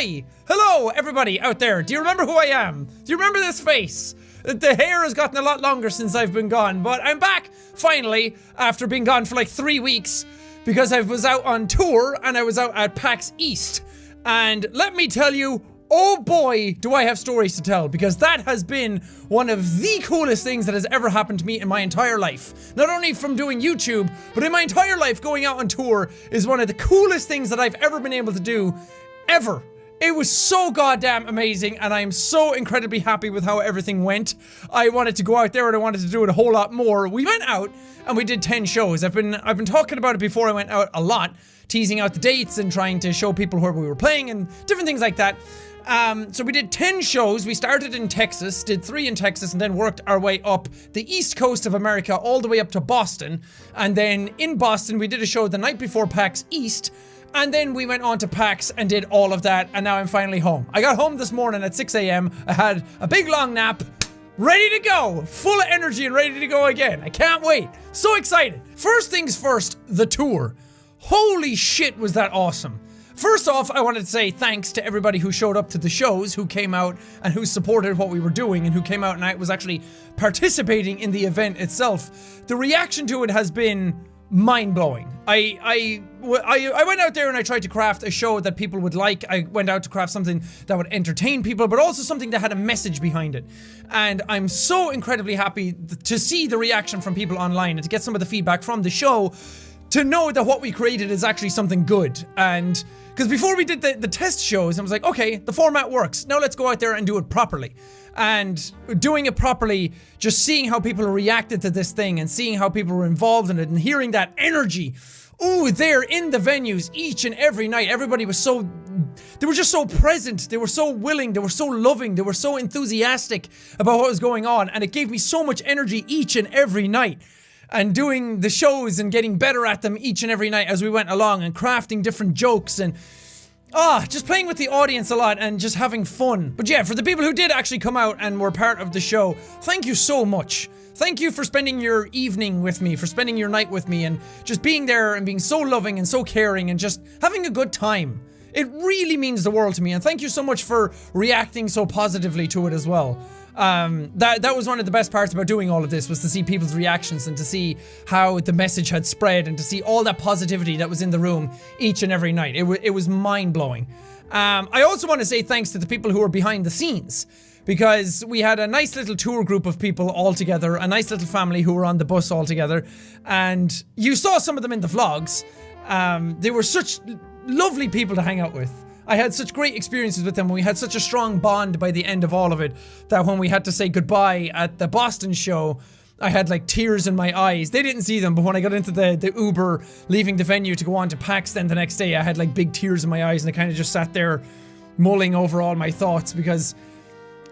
Hi! Hello, everybody out there. Do you remember who I am? Do you remember this face? The hair has gotten a lot longer since I've been gone, but I'm back, finally, after being gone for like 3 weeks, because I was out on tour, and I was out at PAX East. And let me tell you, oh boy, do I have stories to tell, because that has been one of the coolest things that has ever happened to me in my entire life. Not only from doing YouTube, but in my entire life, going out on tour is one of the coolest things that I've ever been able to do, ever. It was so goddamn amazing, and I am so incredibly happy with how everything went. I wanted to go out there and I wanted to do it a whole lot more. We went out and we did 10 shows. I've been talking about it before I went out a lot, teasing out the dates and trying to show people where we were playing and different things like that. So we did 10 shows. We started in Texas, did 3 in Texas, and then worked our way up the east coast of America all the way up to Boston. And then in Boston, we did a show the night before PAX East. And then we went on to PAX and did all of that, and now I'm finally home. I got home this morning at 6 a.m. I had a big long nap, ready to go, full of energy and ready to go again. I can't wait. So excited. First things first, the tour. Holy shit, was that awesome. First off, I wanted to say thanks to everybody who showed up to the shows, who came out and who supported what we were doing, and who came out and I was actually participating in the event itself. The reaction to it has been mind-blowing. I went out there and I tried to craft a show that people would like. I went out to craft something that would entertain people, but also something that had a message behind it. And I'm so incredibly happy to see the reaction from people online and to get some of the feedback from the show, to know that what we created is actually something good. And because before we did the test shows, I was like, okay, the format works. Now let's go out there and do it properly. And doing it properly, just seeing how people reacted to this thing and seeing how people were involved in it and hearing that energy, ooh, there in the venues each and every night. Everybody was so, they were just so present, they were so willing, they were so loving, they were so enthusiastic about what was going on, and it gave me so much energy each and every night. And doing the shows and getting better at them each and every night as we went along, and crafting different jokes, and just playing with the audience a lot and just having fun. But yeah, for the people who did actually come out and were part of the show, thank you so much. Thank you for spending your evening with me, for spending your night with me, and just being there and being so loving and so caring and just having a good time. It really means the world to me, and thank you so much for reacting so positively to it as well. That was one of the best parts about doing all of this, was to see people's reactions and to see how the message had spread and to see all that positivity that was in the room each and every night. It was mind-blowing. I also want to say thanks to the people who were behind the scenes, because we had a nice little tour group of people all together, a nice little family who were on the bus all together, and you saw some of them in the vlogs. They were such lovely people to hang out with. I had such great experiences with them. We had such a strong bond by the end of all of it, that when we had to say goodbye at the Boston show, I had like tears in my eyes. They didn't see them, but when I got into the Uber leaving the venue to go on to PAX then the next day, I had like big tears in my eyes, and I kind of just sat there mulling over all my thoughts, because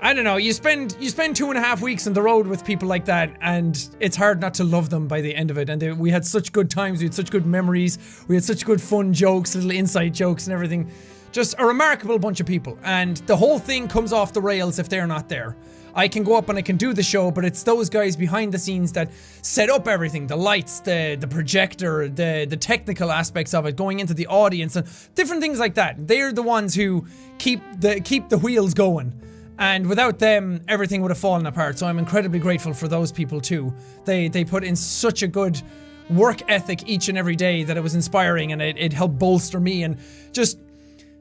I don't know, you spend 2.5 weeks on the road with people like that, and it's hard not to love them by the end of it. And we had such good times, we had such good memories, we had such good fun jokes, little inside jokes and everything. Just a remarkable bunch of people, and the whole thing comes off the rails if they're not there. I can go up and I can do the show, but it's those guys behind the scenes that set up everything, the lights, the projector, the technical aspects of it, going into the audience and different things like that. They're the ones who keep the wheels going. And without them, everything would have fallen apart. So I'm incredibly grateful for those people too. They put in such a good work ethic each and every day that it was inspiring, and it helped bolster me. And just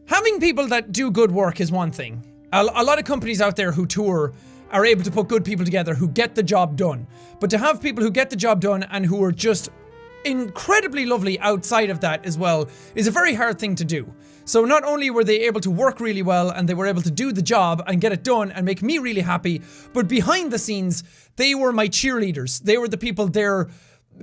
having people that do good work is one thing. A lot of companies out there who tour are able to put good people together who get the job done. But to have people who get the job done and who are just incredibly lovely outside of that as well is a very hard thing to do. So not only were they able to work really well and they were able to do the job and get it done and make me really happy, but behind the scenes, they were my cheerleaders. They were the people there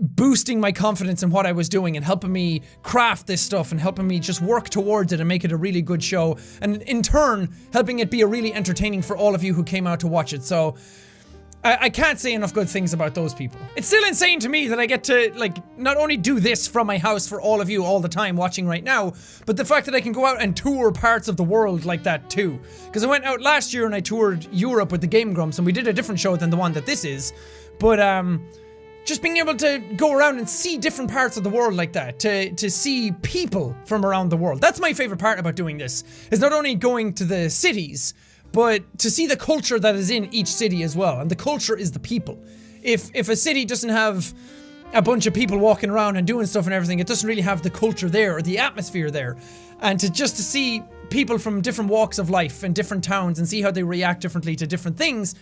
boosting my confidence in what I was doing and helping me craft this stuff and helping me just work towards it and make it a really good show, and in turn helping it be a really entertaining for all of you who came out to watch it. So I can't say enough good things about those people. It's still insane to me that I get to like not only do this from my house for all of you all the time watching right now, but the fact that I can go out and tour parts of the world like that too. Because I went out last year and I toured Europe with the Game Grumps, and we did a different show than the one that this is, but just being able to go around and see different parts of the world like that, to see people from around the world. That's my favorite part about doing this, is not only going to the cities, but to see the culture that is in each city as well. And the culture is the people. If a city doesn't have a bunch of people walking around and doing stuff and everything, it doesn't really have the culture there or the atmosphere there. And to see people from different walks of life and different towns and see how they react differently to different things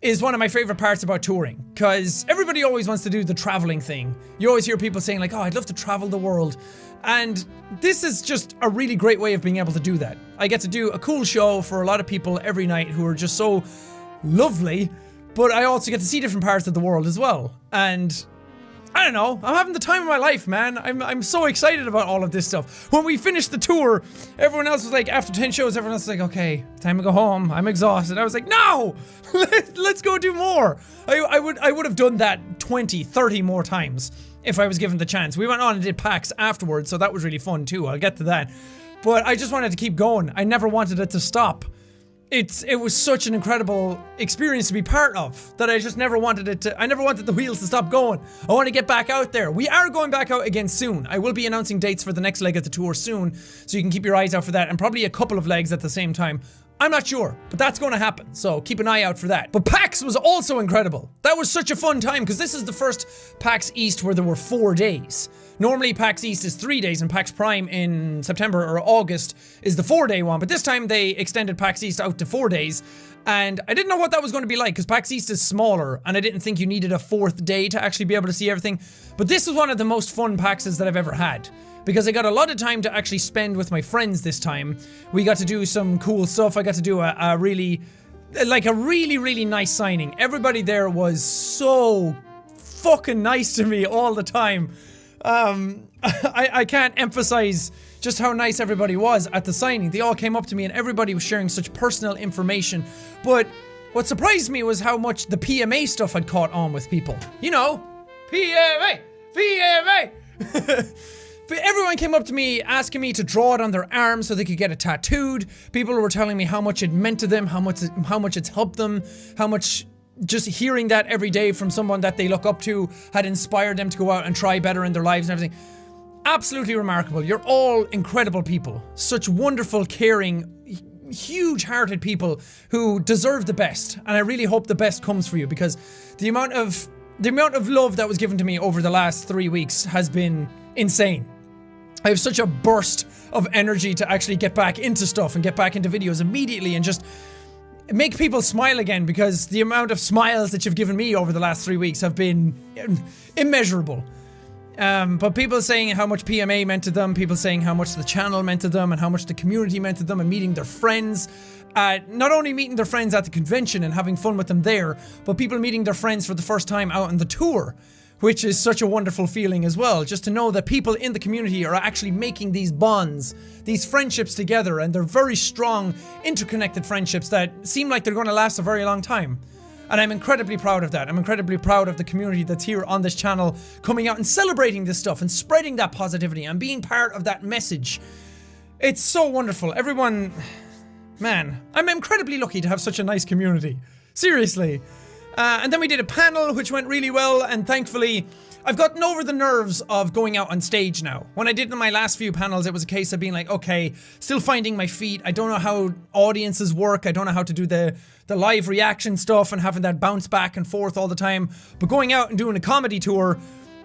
is one of my favorite parts about touring. Because everybody always wants to do the traveling thing. You always hear people saying like, oh, I'd love to travel the world. And this is just a really great way of being able to do that. I get to do a cool show for a lot of people every night who are just so lovely, but I also get to see different parts of the world as well. And I don't know, I'm having the time of my life, man. I'm so excited about all of this stuff. When we finished the tour, everyone else was like, after 10 shows, everyone else was like, okay, time to go home. I'm exhausted. I was like, no! Let's go do more. I would have done that 20, 30 more times if I was given the chance. We went on and did PAX afterwards, so that was really fun too. I'll get to that. But I just wanted to keep going. I never wanted it to stop. It was such an incredible experience to be part of that I just never wanted it to. I never wanted the wheels to stop going. I want to get back out there. We are going back out again soon. I will be announcing dates for the next leg of the tour soon, so you can keep your eyes out for that, and probably a couple of legs at the same time. I'm not sure, but that's going to happen, so keep an eye out for that. But PAX was also incredible. That was such a fun time, because this is the first PAX East where there were 4 days. Normally PAX East is 3 days, and PAX Prime in September or August is the 4-day one, but this time they extended PAX East out to 4 days, and I didn't know what that was going to be like, because PAX East is smaller, and I didn't think you needed a 4th day to actually be able to see everything, but this was one of the most fun PAXs that I've ever had. Because I got a lot of time to actually spend with my friends this time. We got to do some cool stuff. I got to do a really nice signing. Everybody there was so fucking nice to me all the time. I can't emphasize just how nice everybody was at the signing. They all came up to me and everybody was sharing such personal information. But what surprised me was how much the PMA stuff had caught on with people. You know, PMA! But everyone came up to me asking me to draw it on their arm so they could get it tattooed. People were telling me how much it meant to them, how much it's helped them, how much just hearing that every day from someone that they look up to had inspired them to go out and try better in their lives and everything. Absolutely remarkable. You're all incredible people. Such wonderful, caring, huge-hearted people who deserve the best. And I really hope the best comes for you, because the amount of love that was given to me over the last 3 weeks has been insane. I have such a burst of energy to actually get back into stuff and get back into videos immediately and just make people smile again, because the amount of smiles that you've given me over the last 3 weeks have been immeasurable. But people saying how much PMA meant to them, people saying how much the channel meant to them and how much the community meant to them, and meeting their friends. Not only meeting their friends at the convention and having fun with them there, but people meeting their friends for the first time out on the tour, which is such a wonderful feeling as well. Just to know that people in the community are actually making these bonds, these friendships together, and they're very strong, interconnected friendships that seem like they're going to last a very long time. And I'm incredibly proud of that. I'm incredibly proud of the community that's here on this channel, coming out and celebrating this stuff and spreading that positivity and being part of that message. It's so wonderful. Everyone, man, I'm incredibly lucky to have such a nice community. Seriously. And then we did a panel which went really well, and thankfully I've gotten over the nerves of going out on stage now. When I did my last few panels, it was a case of being like, okay, still finding my feet. I don't know how audiences work. I don't know how to do the live reaction stuff and having that bounce back and forth all the time. But going out and doing a comedy tour,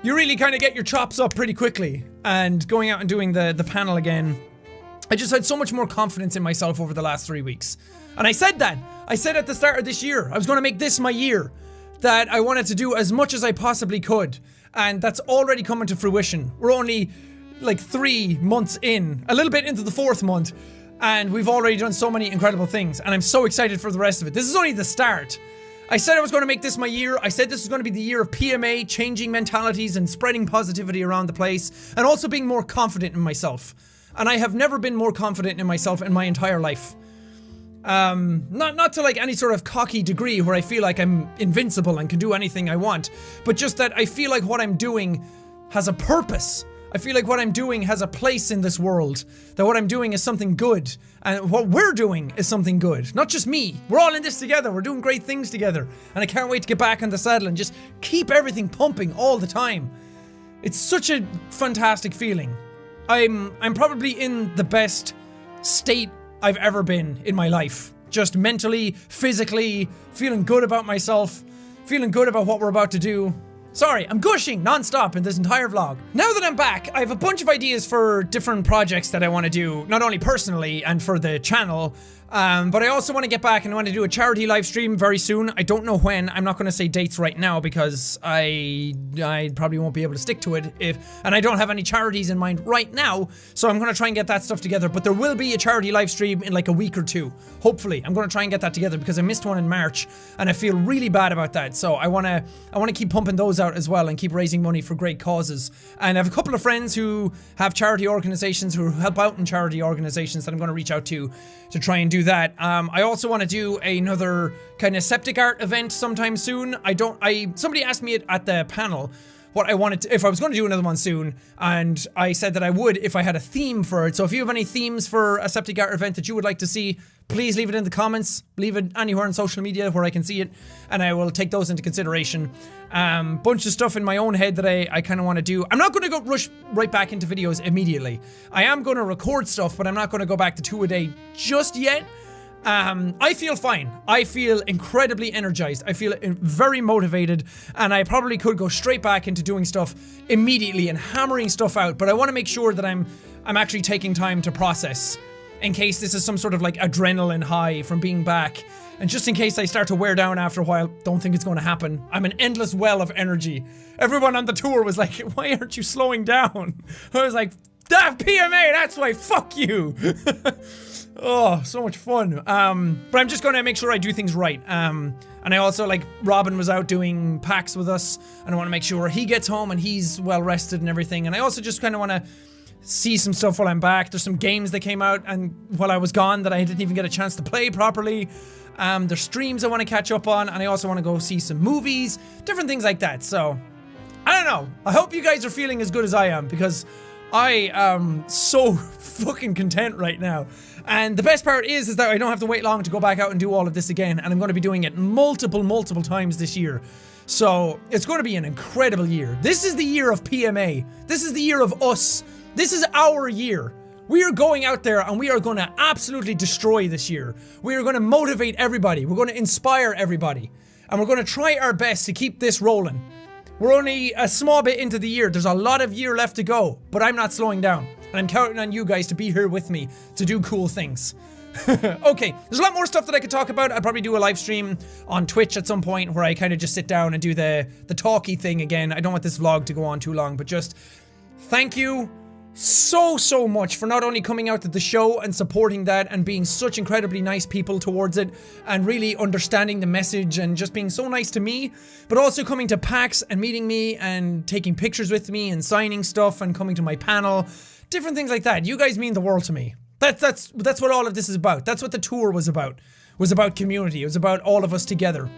you really kind of get your chops up pretty quickly. And going out and doing the panel again, I just had so much more confidence in myself over the last 3 weeks. And I said that. I said at the start of this year, I was going to make this my year. That I wanted to do as much as I possibly could. And that's already coming to fruition. We're only like 3 months in, a little bit into the 4th month. And we've already done so many incredible things. And I'm so excited for the rest of it. This is only the start. I said I was going to make this my year. I said this was going to be the year of PMA, changing mentalities and spreading positivity around the place. And also being more confident in myself. And I have never been more confident in myself in my entire life. Not to like any sort of cocky degree where I feel like I'm invincible and can do anything I want, but just that I feel like what I'm doing has a purpose. I feel like what I'm doing has a place in this world. That what I'm doing is something good. And what we're doing is something good. Not just me. We're all in this together. We're doing great things together. And I can't wait to get back on the saddle and just keep everything pumping all the time. It's such a fantastic feeling. I'm probably in the best state I've ever been in my life. Just mentally, physically, feeling good about myself, feeling good about what we're about to do. Sorry, I'm gushing non-stop in this entire vlog. Now that I'm back, I have a bunch of ideas for different projects that I want to do, not only personally and for the channel, but I also want to get back and I want to do a charity live stream very soon. I don't know when. I'm not going to say dates right now because I probably won't be able to stick to it and I don't have any charities in mind right now, so I'm going to try and get that stuff together, but there will be a charity live stream in like a week or two. Hopefully. I'm going to try and get that together because I missed one in March and I feel really bad about that, so I want to keep pumping those out as well and keep raising money for great causes. And I have a couple of friends who have charity organizations, who help out in charity organizations, that I'm going to reach out to try and do that. I also want to do another kind of septic art event sometime soon. Somebody asked me at the panel what I wanted to, if I was going to do another one soon, and I said that I would if I had a theme for it. So if you have any themes for a septic art event that you would like to see, please leave it in the comments, leave it anywhere on social media where I can see it, and I will take those into consideration. Bunch of stuff in my own head that I kind of want to do. I'm not going to go rush right back into videos immediately. I am going to record stuff, but I'm not going to go back to 2 a day just yet. I feel fine. I feel incredibly energized. I feel very motivated, and I probably could go straight back into doing stuff immediately and hammering stuff out, but I want to make sure that I'm actually taking time to process, in case this is some sort of like adrenaline high from being back, and just in case I start to wear down after a while. Don't think it's going to happen. I'm an endless well of energy. Everyone on the tour was like, why aren't you slowing down? I was like, that PMA, that's why, fuck you. Oh, so much fun. But I'm just gonna make sure I do things right. And I also, like, Robin was out doing PAX with us, and I want to make sure he gets home and he's well rested and everything. And I also just kind of want to see some stuff while I'm back. There's some games that came out and while I was gone that I didn't even get a chance to play properly. There's streams I want to catch up on, and I also want to go see some movies, different things like that. So, I don't know. I hope you guys are feeling as good as I am, because I am so fucking content right now. And the best part is that I don't have to wait long to go back out and do all of this again, and I'm going to be doing it multiple times this year. So it's going to be an incredible year. This is the year of PMA. This is the year of us. This is our year. We are going out there and we are going to absolutely destroy this year. We are going to motivate everybody. We're going to inspire everybody. And we're going to try our best to keep this rolling. We're only a small bit into the year. There's a lot of year left to go, but I'm not slowing down. And I'm counting on you guys to be here with me to do cool things. Okay, there's a lot more stuff that I could talk about. I'll probably do a live stream on Twitch at some point where I kind of just sit down and do the talky thing again. I don't want this vlog to go on too long, but just thank you so much for not only coming out to the show and supporting that and being such incredibly nice people towards it and really understanding the message and just being so nice to me, but also coming to PAX and meeting me and taking pictures with me and signing stuff and coming to my panel, different things like that. You guys mean the world to me. That's what all of this is about. That's what the tour was about. It was about community. It was about all of us together.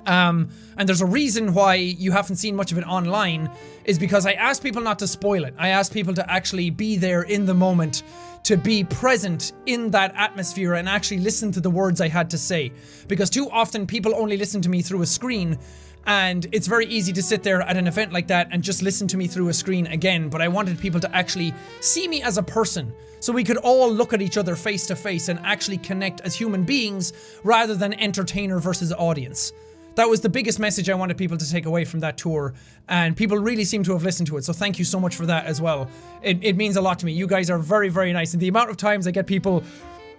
And there's a reason why you haven't seen much of it online, is because I asked people not to spoil it. I asked people to actually be there in the moment, to be present in that atmosphere and actually listen to the words I had to say. Because too often people only listen to me through a screen, and it's very easy to sit there at an event like that and just listen to me through a screen again, but I wanted people to actually see me as a person, so we could all look at each other face to face and actually connect as human beings rather than entertainer versus audience. That was the biggest message I wanted people to take away from that tour, and people really seem to have listened to it, so thank you so much for that as well. It means a lot to me. You guys are very nice, and the amount of times I get people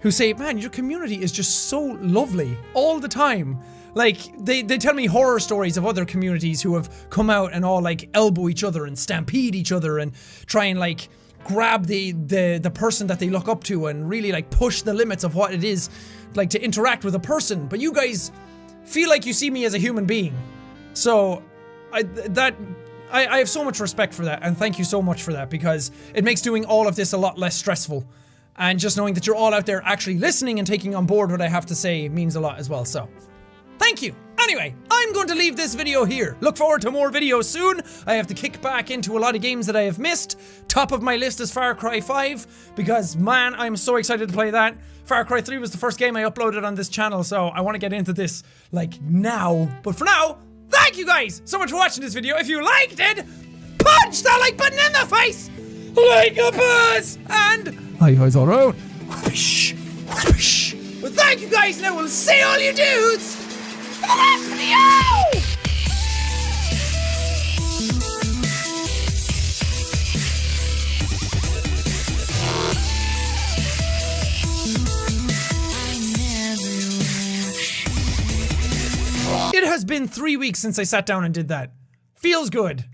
who say, man, your community is just so lovely all the time. Like, they tell me horror stories of other communities who have come out and all, like, elbow each other and stampede each other and try and, like, grab the person that they look up to and really, like, push the limits of what it is, like, to interact with a person. But you guys feel like you see me as a human being. So, I have so much respect for that, and thank you so much for that, because it makes doing all of this a lot less stressful. And just knowing that you're all out there actually listening and taking on board what I have to say means a lot as well, so thank you! Anyway, I'm going to leave this video here. Look forward to more videos soon. I have to kick back into a lot of games that I have missed. Top of my list is Far Cry 5, because man, I'm so excited to play that. Far Cry 3 was the first game I uploaded on this channel, so I want to get into this, like, now. But for now, thank you guys so much for watching this video. If you liked it, punch that like button in the face! Like a buzz! And hi guys all around. Whoosh, whoosh. Well, thank you guys, and I will see all you dudes in the next video! It has been 3 weeks since I sat down and did that. Feels good.